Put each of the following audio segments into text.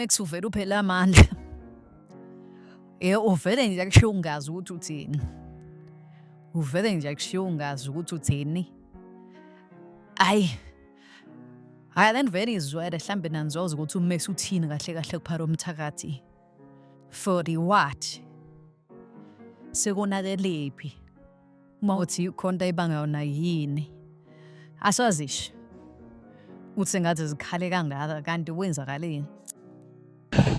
mekusuvela uphela amandla. Uvele nje akushiya ungazi ukuthi uthini. Uvele nje akushiya ungazi ukuthi uthini. Hayi then vele izwele mhlambe nanzoza ukuthi uMessi uthini kahle kahle kuphara umthakathi. For the what? Sekunakelephi? Uma uthi ikhonto ibanga yona yini? Asazisho. Uthi ngathi zikhale kangaka kanti wenzakaleni?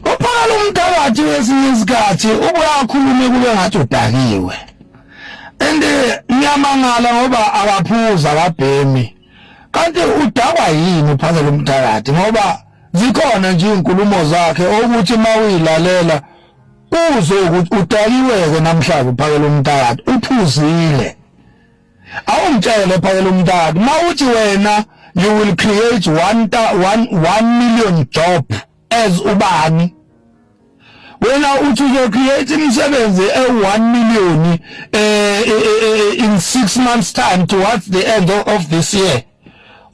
Uphakala umthakathi wesinye isikhathi ubuyakhuluma kube ngathi udakiwe. Ngiyamangala ngoba akaphuza akabhemi. Kanti udakwa yini uphakela umthakathi ngoba zikhona nje inkulumo zakhe ukuthi mawilalela uzwe ukuthi udakiweke namhlanje uphakela umthakathi uphuzile. Awumtshele phakela umthakathi mawuthi wena you will create 1 million job as ubani. Wena uthi uzo create imisebenzi e1 million in 6 months time towards the end of this year.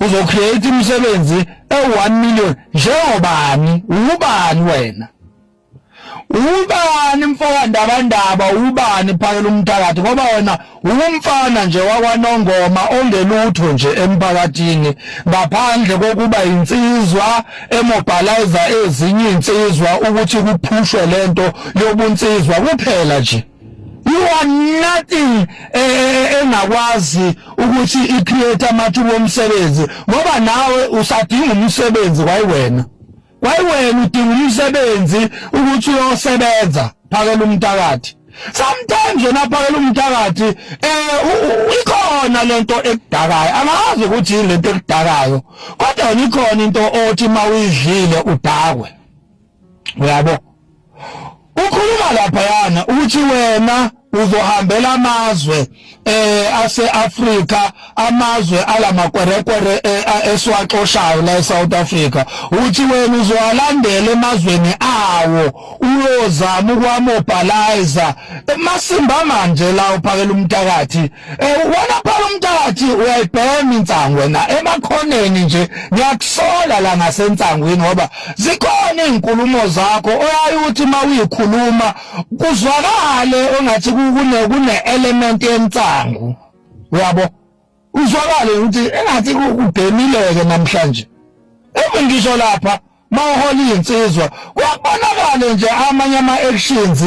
Uzo create imisebenzi e1 million njengobani? Ubani wena? Ubani mfoka ndabandaba ubani phakela umthakathi ngoba wena umfana nje wakwaNongoma ongelutho nje emphakathini ngaphandle kokuba insizwa emobilizer ezinye insizwa ukuthi kuphushwe lento yobunsizwa kuphela nje. You are nothing engakwazi ukuthi icreate amathuba omsebenzi ngoba nawe usadinga umsebenzi kwayiwena. Wena udinga umsebenzi ukuthi uyosebenza phakela umthakathi. Sometimes wena phakela umthakathi ikhona lento ekudakayo. Angazi ukuthi yini lento ekudakayo. Kodwa ikhona into othi mawuyidlile udakwe. Uyabo? Ukhuluma lapha yana ukuthi wena uzohambela amazwe ase-Afrika amazwe alamakwerekwere esiwaxoshayo la eSouth Africa uthi wena uzowalandela emazweni awo uyozama ukwamobilizer masimba manje la uphakela umthakathi wena phakela umthakathi uyayibhema insangu wena emakhoneni nje ngiyakusola la ngasensangweni ngoba zikhona izinkulumo zakho oyayuthi mawuyikhuluma kuzwakale ongathi kune element yensangu. Uyabo? Uzwakale ukuthi engathi kubhemileke namhlanje. Ngisho lapha mawuhola insizwa kuyabonakala nje amanye ama actions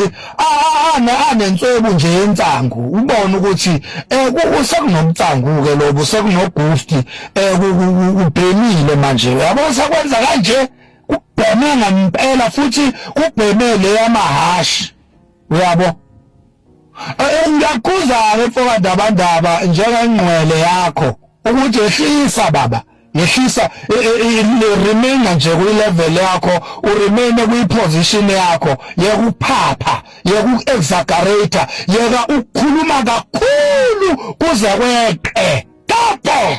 anenswebu nje yensangu ubone ukuthi sekunomtsangu ke lobo sekunoghost kubhemile manje yabo sekwenza kanje kubheme ngempela futhi kubheme le yamahashi. Uyabo? Ngiyakuzana mfoka ndabandaba njengengqwele yakho ukuthi ehlisa baba yehlisa remain nje ku level yakho uremain ku position yakho yekuphapha yeku-exaggerate yeka ukukhuluma kakhulu kuze kweqe tapo.